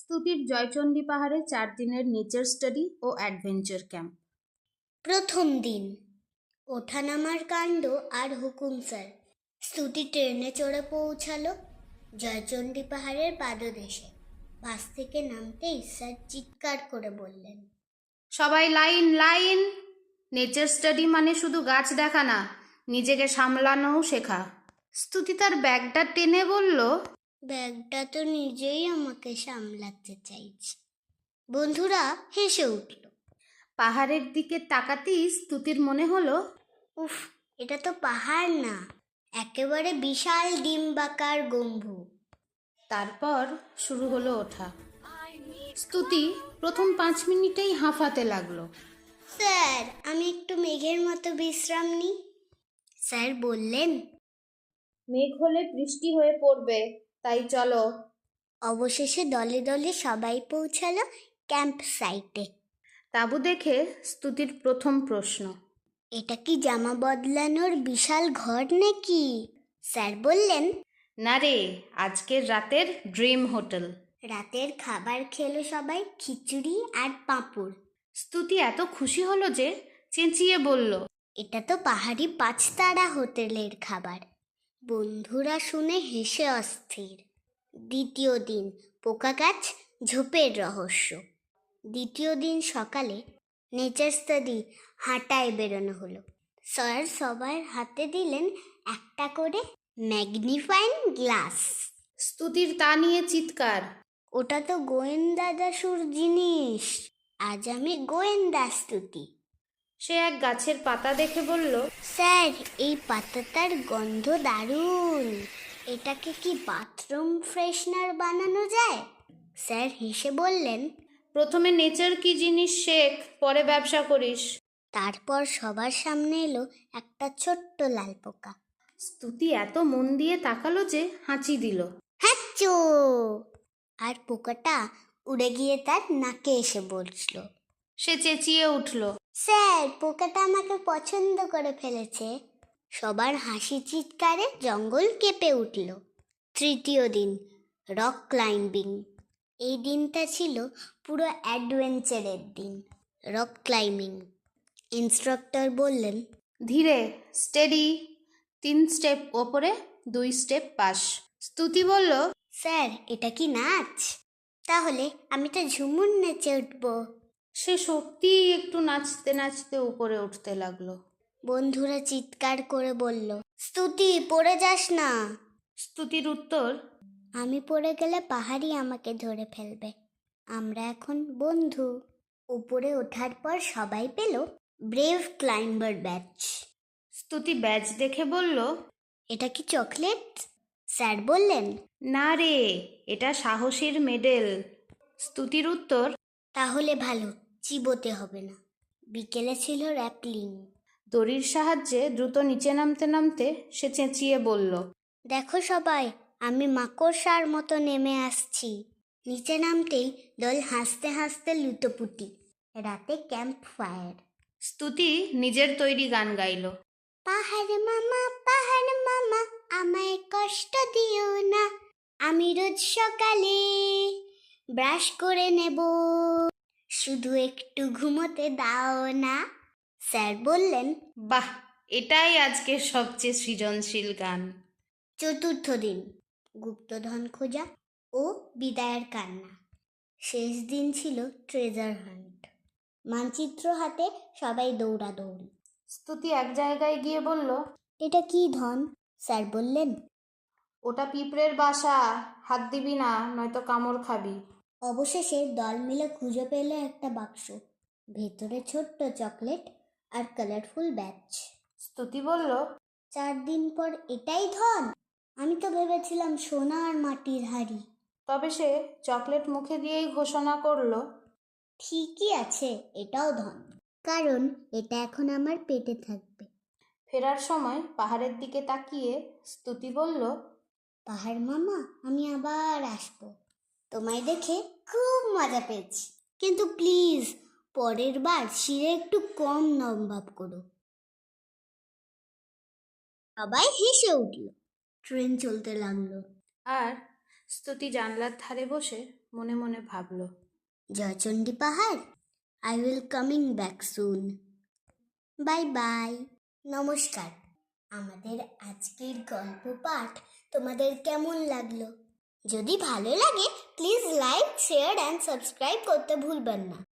স্তুতির জয়চণ্ডী পাহাড়ে 4 দিনের nature study ও adventure camp. প্রথম দিন ওঠানামার কাণ্ড আর হুকুম স্যার। স্তুতি ট্রেনে চড়ে পৌঁছালো জয়চণ্ডী পাহাড়ের পাদদেশে। বাস থেকে নামতেই স্যার চিৎকার করে বললেন, সবাই লাইন লাইন। নেচার স্টাডি মানে শুধু গাছ দেখা না, নিজেকে সামলানোও শেখা। স্তুতি তার ব্যাগটা টেনে বলল, ব্যাগটা তো নিজেই আমাকে সামলাতে চাইছে। বন্ধুরা হেসে উঠল। পাহাড়ের দিকে তাকাতেই স্তুতির মনে হলো, উফ, এটা তো পাহাড় না, একেবারে বিশাল ডিম্বাকার গম্বুজ। তারপর শুরু হলো ওঠা। স্তুতি প্রথম 5 মিনিটেই হাঁফাতে লাগলো। স্যার, আমি একটু মেঘের মতো বিশ্রাম নিই। স্যার বললেন, মেঘ হলে বৃষ্টি হয়ে পড়বে, তাই চলো। অবশেষে দলে দলে সবাই পৌঁছালো ক্যাম্প সাইটে। তাঁবু দেখে স্তুতির প্রথম প্রশ্ন, এটা কি জামা বদলানোর বিশাল ঘর নাকি? স্যার বললেন, না রে, আজকের রাতের ড্রিম হোটেল। রাতের খাবার খেলো সবাই, খিচুড়ি আর পাঁপড়। স্তুতি এত খুশি হলো যে চেঁচিয়ে বলল, এটা তো পাহাড়ি 5 তারা হোটেলের খাবার। বন্ধুরা শুনে হেসে অস্থির। দ্বিতীয় দিন পোকা গাছ ঝোপের রহস্য। দ্বিতীয় দিন সকালে নেচার স্টাডি হাঁটায় বেরোনো হলো। স্যার সবার হাতে দিলেন একটা করে ম্যাগনিফাইং গ্লাস। স্তুতির তা নিয়ে চিৎকার, ওটা তো গোয়েন্দা দাসুর জিনিস, আজ আমি গোয়েন্দা স্তুতি। সে এক গাছের পাতা দেখে বলল, স্যার, এই পাতাটার গন্ধ দারুণ। এটাকে কি বাথরুম ফ্রেশনার বানানো যায়? স্যার হেসে বললেন, প্রথমে নেচার কি জিনিস শেখ, পরে ব্যবসা করিস। তারপর সবার সামনে এলো একটা ছোট্ট লাল পোকা। স্তুতি এত মন দিয়ে তাকালো যে হাঁচি দিল। হ্যাচো! আর পোকাটা উড়ে গিয়ে তার নাকে এসে বসলো। সে চেঁচিয়ে উঠল, স্যার, পোকাটা আমাকে পছন্দ করে ফেলেছে। সবার হাসি চিৎকারে জঙ্গল কেঁপে উঠল। তৃতীয় দিন রক ক্লাইম্বিং। এই দিনটা ছিল পুরো অ্যাডভেঞ্চারের দিন। রক ক্লাইম্বিং ইনস্ট্রাক্টর বললেন, ধীরে, স্টেডি, 3 স্টেপ ওপরে, 2 স্টেপ পাস। স্তুতি বলল, স্যার এটা কি নাচ? তাহলে আমি তো ঝুমুর নেচে উঠবো। সে সত্যিই একটু নাচতে নাচতে উপরে উঠতে লাগলো। বন্ধুরা চিৎকার করে বলল, স্তুতি পড়ে যাস না। স্তুতির উত্তর, আমি পড়ে গেলে পাহাড়ি আমাকে ধরে ফেলবে। আমরা এখন বন্ধু। উপরে ওঠার পর সবাই পেল ব্রেভ ক্লাইম্বার ব্যাচ। স্তুতি ব্যাজ দেখে বলল, এটা কি চকলেট? স্যার বললেন, না রে, এটা সাহসীর মেডেল। স্তুতির উত্তর, তাহলে ভালো, চিবোতে হবে না। বিকেলে ছিল র্যাপলিং। দড়ির সাহায্যে দ্রুত নিচে নামতে নামতে সে চেঁচিয়ে বলল, দেখো সবাই, আমি মাকড়সার মতো নেমে আসছি। নিচে নামতেই দল হাসতে হাসতে লুটোপুটি। রাতে ক্যাম্প ফায়ার। স্তুতি নিজের তৈরি গান গাইল, পাহাড় মামা, আমায় কষ্ট দিও না। আমি রোজ সকালে ব্রাশ করে নেব, শুধু একটু ঘুমোতে দাও না। স্যার বললেন, বাহ, এটাই আজকের সবচেয়ে সৃজনশীল গান। চতুর্থ দিন গুপ্তধন খোঁজা ও বিদায়ের কান্না। শেষ দিন ছিল ট্রেজার হান্ট। মানচিত্র হাতে সবাই দৌড়াদৌড়ি। স্তুতি এক জায়গায় গিয়ে বলল, এটা কি ধন? স্যার বললেন, ওটা পিঁপড়ের বাসা, হাত দিবি না, নয়তো কামড় খাবি। অবশেষে দল মিলে খুঁজে পেল একটা বাক্স। ভেতরে ছোট্ট চকলেট আর কালারফুল ব্যাচ। স্তুতি বলল, 4 দিন পর এটাই ধন? আমি তো ভেবেছিলাম সোনা আর মাটির হাড়ি। তবে সে চকলেট মুখে দিয়েই ঘোষণা করল, ঠিকই আছে, এটাও ধন, কারণ এটা এখন আমার পেটে থাকবে। ফেরার সময় পাহাড়ের দিকে তাকিয়ে স্তুতি বলল, পাহাড় মামা, আমি আবার আসবো। তোমায় দেখে খুব মজা পেয়েছি, কিন্তু প্লিজ পরের বার শিরে একটু কম নম্বাব করো। সবাই হেসে উঠল। ট্রেন চলতে লাগলো। আর স্তুতি জানলার ধারে বসে মনে মনে ভাবল। জয়চণ্ডী পাহাড়, I will coming back soon. Bye bye. নমস্কার। আমাদের আজকের গল্প পাঠ তোমাদের কেমন লাগলো? যদি ভালো লাগে please like, share and subscribe করতে ভুলবেন না।